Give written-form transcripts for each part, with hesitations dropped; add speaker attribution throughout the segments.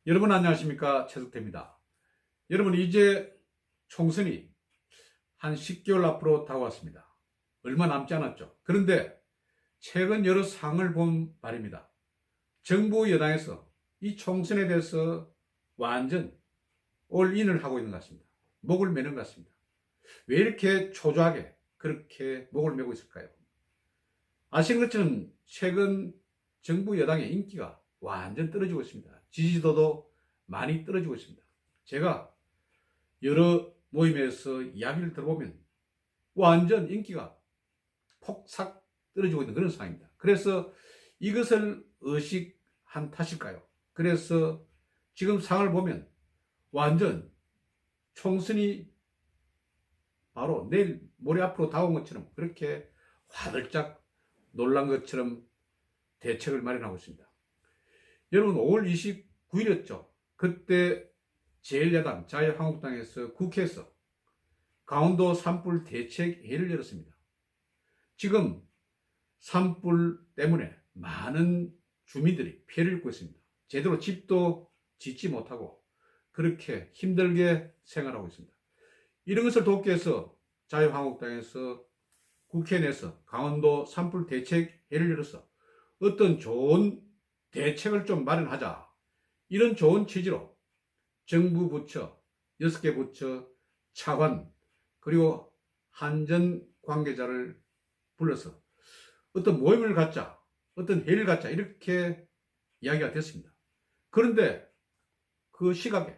Speaker 1: 여러분 안녕하십니까, 최석태입니다. 여러분, 이제 총선이 한 10개월 앞으로 다가왔습니다. 얼마 남지 않았죠. 그런데 최근 여러 상을 본 말입니다. 정부 여당에서 이 총선에 대해서 완전 올인을 하고 있는 것 같습니다. 목을 매는 것 같습니다. 왜 이렇게 초조하게 그렇게 목을 매고 있을까요? 아시는 것처럼 최근 정부 여당의 인기가 완전 떨어지고 있습니다. 지지도도 많이 떨어지고 있습니다. 제가 여러 모임에서 이야기를 들어보면 완전 인기가 폭삭 떨어지고 있는 그런 상황입니다. 그래서 이것을 의식한 탓일까요? 그래서 지금 상황을 보면 완전 총선이 바로 내일 모레 앞으로 다가온 것처럼 그렇게 화들짝 놀란 것처럼 대책을 마련하고 있습니다. 여러분, 5월 29일이었죠. 그때 제1야당 자유한국당에서 국회에서 강원도 산불 대책회의를 열었습니다. 지금 산불 때문에 많은 주민들이 피해를 입고 있습니다. 제대로 집도 짓지 못하고 그렇게 힘들게 생활하고 있습니다. 이런 것을 돕기 위해서 자유한국당에서 국회 내에서 강원도 산불 대책회의를 열어서 어떤 좋은 대책을 좀 마련하자, 이런 좋은 취지로 정부 부처, 6개 부처, 차관, 그리고 한전 관계자를 불러서 어떤 모임을 갖자, 어떤 회의를 갖자, 이렇게 이야기가 됐습니다. 그런데 그 시각에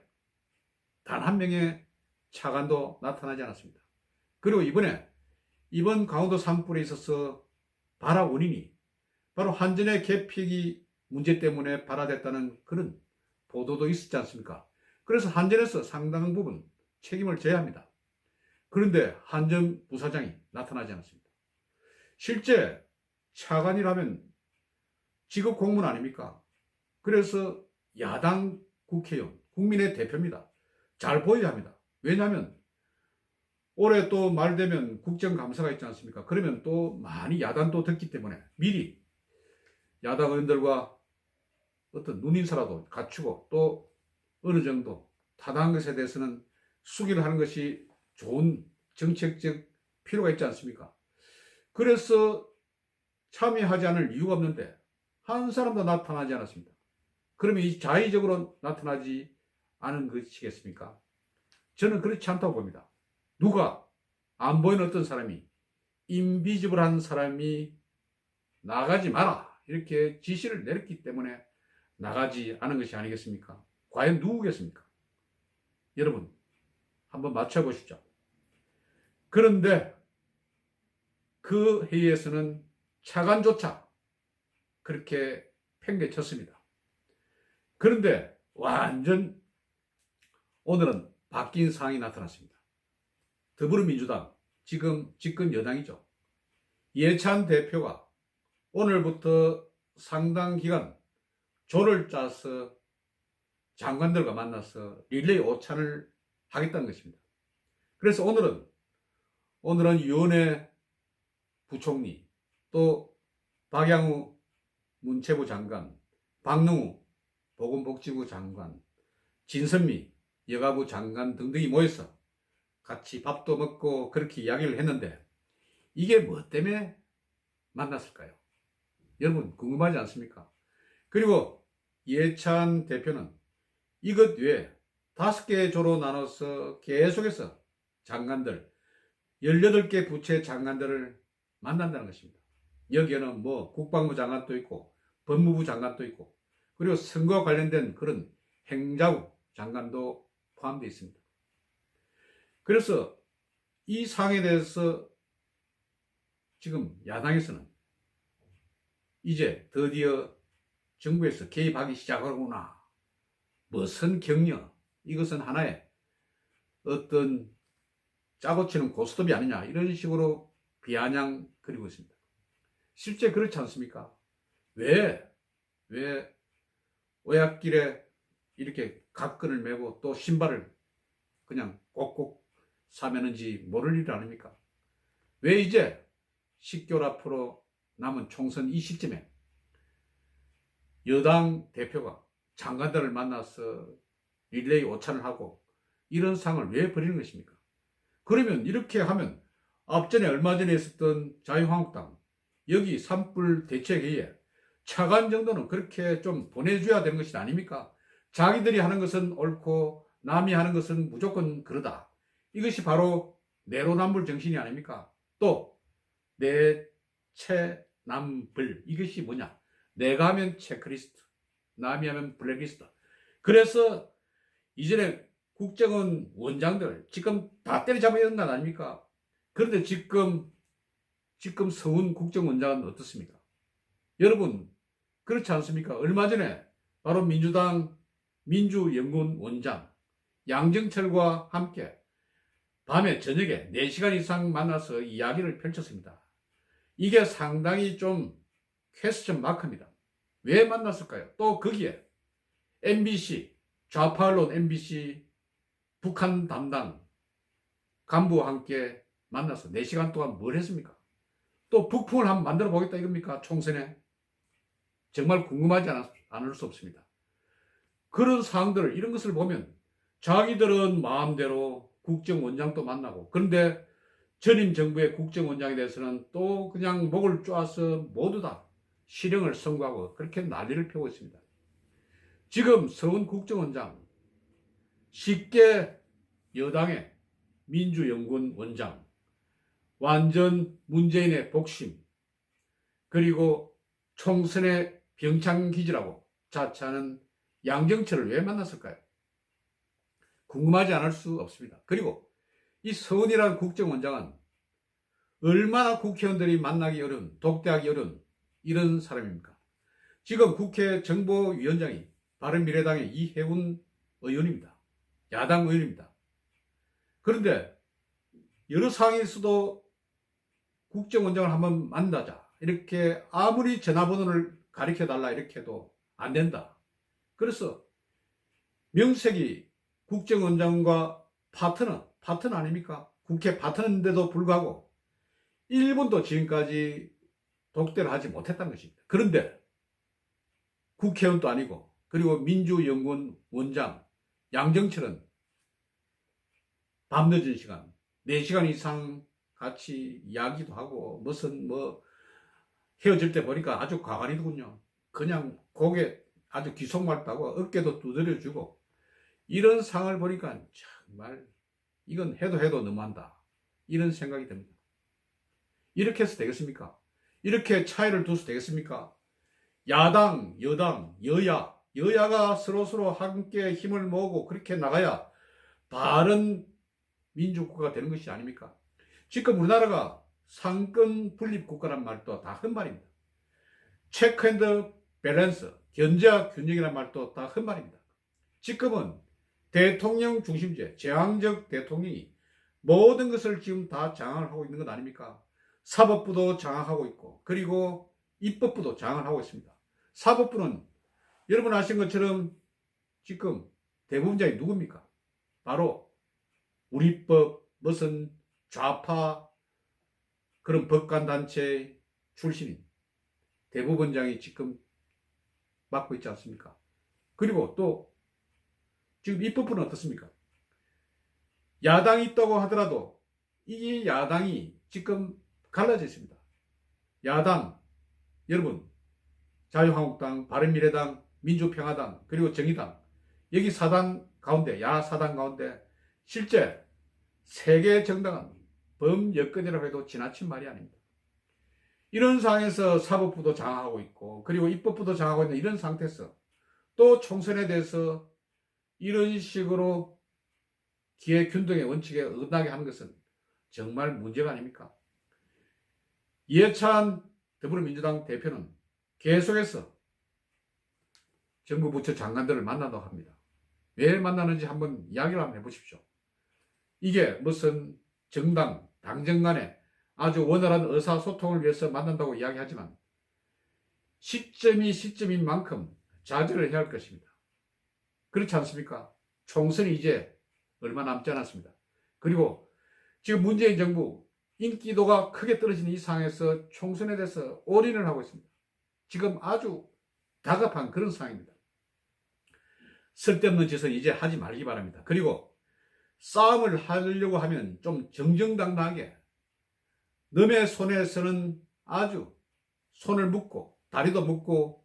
Speaker 1: 단 한 명의 차관도 나타나지 않았습니다. 그리고 이번 강원도 산불에 있어서 발화 원인이 바로 한전의 계획이 문제 때문에 발화됐다는 그런 보도도 있었지 않습니까? 그래서 한전에서 상당 부분 책임을 져야 합니다. 그런데 한전 부사장이 나타나지 않았습니다. 실제 차관이라면 직업 공무원 아닙니까? 그래서 야당 국회의원, 국민의 대표입니다. 잘 보여야 합니다. 왜냐하면 올해 또 말 되면 국정감사가 있지 않습니까? 그러면 또 많이 야단도 듣기 때문에 미리 야당 의원들과 어떤 눈인사라도 갖추고 또 어느 정도 타당한 것에 대해서는 수기를 하는 것이 좋은 정책적 필요가 있지 않습니까? 그래서 참여하지 않을 이유가 없는데 한 사람도 나타나지 않았습니다. 그러면 이 자의적으로 나타나지 않은 것이겠습니까? 저는 그렇지 않다고 봅니다. 누가 안 보이는 어떤 사람이, 인비지블한 사람이 나가지 마라 이렇게 지시를 내렸기 때문에 나가지 않은 것이 아니겠습니까? 과연 누구겠습니까? 여러분, 한번 맞춰보시죠. 그런데 그 회의에서는 차관조차 그렇게 팽개쳤습니다. 그런데 완전 오늘은 바뀐 상황이 나타났습니다. 더불어민주당, 지금 집권 여당이죠. 이해찬 대표가 오늘부터 상당 기간 조를 짜서 장관들과 만나서 릴레이 오찬을 하겠다는 것입니다. 그래서 오늘은 유은혜 부총리, 또 박양우 문체부 장관, 박능우 보건복지부 장관, 진선미 여가부 장관 등등이 모여서 같이 밥도 먹고 그렇게 이야기를 했는데 이게 뭐 때문에 만났을까요? 여러분 궁금하지 않습니까? 그리고 이해찬 대표는 이것 외에 5개의 조로 나눠서 계속해서 장관들, 18개 부처의 장관들을 만난다는 것입니다. 여기에는 뭐 국방부 장관도 있고 법무부 장관도 있고 그리고 선거와 관련된 그런 행자부 장관도 포함되어 있습니다. 그래서 이 사항에 대해서 지금 야당에서는 이제 드디어 정부에서 개입하기 시작하구나. 무슨 격려? 이것은 하나의 어떤 짜고 치는 고스톱이 아니냐. 이런 식으로 비아냥 그리고 있습니다. 실제 그렇지 않습니까? 왜 오약길에 이렇게 각근을 메고 또 신발을 그냥 꼭꼭 사매는지 모를 일 아닙니까? 왜 이제 10개월 앞으로 남은 총선 이 시점에 여당 대표가 장관들을 만나서 릴레이 오찬을 하고 이런 상을 왜 벌이는 것입니까? 그러면 이렇게 하면 앞전에 얼마 전에 있었던 자유한국당 여기 산불 대책회의에 차관 정도는 그렇게 좀 보내줘야 되는 것이 아닙니까? 자기들이 하는 것은 옳고 남이 하는 것은 무조건 그러다. 이것이 바로 내로남불 정신이 아닙니까? 또 내체남불, 이것이 뭐냐? 내가 하면 체크리스트, 남이 하면 블랙리스트. 그래서 이전에 국정원 원장들 지금 다 때려잡아야 되는 것 아닙니까? 그런데 지금 서훈 국정원장은 어떻습니까? 여러분 그렇지 않습니까? 얼마 전에 바로 민주당 민주연구원 원장 양정철과 함께 밤에 저녁에 4시간 이상 만나서 이야기를 펼쳤습니다. 이게 상당히 좀 퀘스천 마크입니다. 왜 만났을까요? 또 거기에 MBC, 좌파 언론 MBC 북한 담당 간부와 함께 만나서 4시간 동안 뭘 했습니까? 또 북풍을 한번 만들어 보겠다 이겁니까? 총선에? 정말 궁금하지 않을 수 없습니다. 그런 사항들을, 이런 것을 보면 자기들은 마음대로 국정원장도 만나고, 그런데 전임 정부의 국정원장에 대해서는 또 그냥 목을 쪼아서 모두 다 실형을 선고하고 그렇게 난리를 펴고 있습니다. 지금 서훈 국정원장 쉽게 여당의 민주연구원 원장, 완전 문재인의 복심, 그리고 총선의 병창기지라고 자처하는 양정철을 왜 만났을까요? 궁금하지 않을 수 없습니다. 그리고 이 서훈이라는 국정원장은 얼마나 국회의원들이 만나기 어려운, 독대하기 어려운 이런 사람입니까? 지금 국회 정보위원장이 바른미래당의 이해운 의원입니다. 야당 의원입니다. 그런데 여러 상황에서도 국정원장을 한번 만나자, 이렇게 아무리 전화번호를 가르쳐달라 이렇게 해도 안 된다. 그래서 명색이 국정원장과 파트너 아닙니까? 국회 파트너인데도 불구하고 1분도 지금까지 독대를 하지 못했다는 것입니다. 그런데 국회의원도 아니고, 그리고 민주연구원 원장 양정철은 밤늦은 시간 4시간 이상 같이 이야기도 하고, 무슨 헤어질 때 보니까 아주 과관이더군요. 그냥 고개 아주 귀속말다고 어깨도 두드려주고, 이런 상황을 보니까 정말 이건 해도 너무한다, 이런 생각이 듭니다. 이렇게 해서 되겠습니까? 이렇게 차이를 두서 되겠습니까? 야당, 여당, 여야가 서로 함께 힘을 모으고 그렇게 나가야 바른 민주국가가 되는 것이 아닙니까? 지금 우리나라가 상권 분립 국가란 말도 다 헛말입니다. 체크 앤드 밸런스, 견제와 균형이란 말도 다 헛말입니다. 지금은 대통령 중심제, 제왕적 대통령이 모든 것을 지금 다 장악을 하고 있는 것 아닙니까? 사법부도 장악하고 있고, 그리고 입법부도 장악을 하고 있습니다. 사법부는 여러분 아신 것처럼 지금 대부분자이 누굽니까? 바로 우리법, 무슨 좌파 그런 법관단체 출신인 대법원장이 지금 맡고 있지 않습니까? 그리고 또 지금 입법부는 어떻습니까? 야당이 있다고 하더라도 이 야당이 지금 갈라져 있습니다. 야당, 여러분, 자유한국당, 바른미래당, 민주평화당, 그리고 정의당, 여기 사당 가운데, 야사당 가운데 실제 세계 정당은 범여권이라고 해도 지나친 말이 아닙니다. 이런 상황에서 사법부도 장악하고 있고, 그리고 입법부도 장악하고 있는 이런 상태에서 또 총선에 대해서 이런 식으로 기회균등의 원칙에 어긋나게 하는 것은 정말 문제가 아닙니까? 이해찬 더불어민주당 대표는 계속해서 정부 부처 장관들을 만나도록 합니다. 왜 만나는지 한번 이야기를 한번 해보십시오. 이게 무슨 정당, 당정 간에 아주 원활한 의사소통을 위해서 만난다고 이야기하지만 시점인 만큼 자제를 해야 할 것입니다. 그렇지 않습니까? 총선이 이제 얼마 남지 않았습니다. 그리고 지금 문재인 정부 인기도가 크게 떨어지는 이 상황에서 총선에 대해서 올인을 하고 있습니다. 지금 아주 다급한 그런 상황입니다. 쓸데없는 짓은 이제 하지 말기 바랍니다. 그리고 싸움을 하려고 하면 좀 정정당당하게 남의 손에서는 아주 손을 묶고 다리도 묶고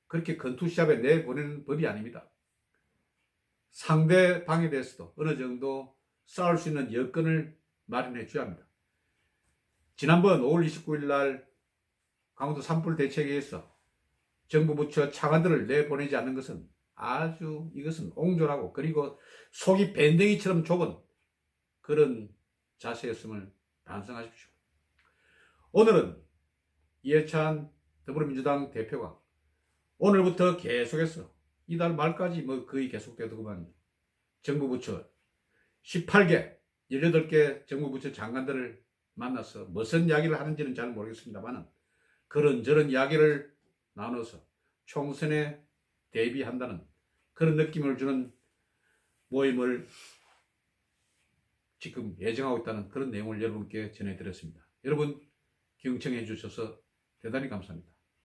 Speaker 1: 그렇게 건투시합에 내보내는 법이 아닙니다. 상대방에 대해서도 어느 정도 싸울 수 있는 여건을 마련해 줘야 합니다. 지난번 5월 29일 날 강원도 산불 대책에 의해서 정부 부처 차관들을 내보내지 않는 것은 아주 이것은 옹졸하고 그리고 속이 밴댕이처럼 좁은 그런 자세였음을 반성하십시오. 오늘은 이해찬 더불어민주당 대표가 오늘부터 계속해서 이달 말까지 뭐 거의 계속되더구만 정부 부처 18개, 18개 정부 부처 장관들을 만나서 무슨 이야기를 하는지는 잘 모르겠습니다만 그런저런 이야기를 나눠서 총선에 대비한다는 그런 느낌을 주는 모임을 지금 예정하고 있다는 그런 내용을 여러분께 전해드렸습니다. 여러분 경청해 주셔서 대단히 감사합니다.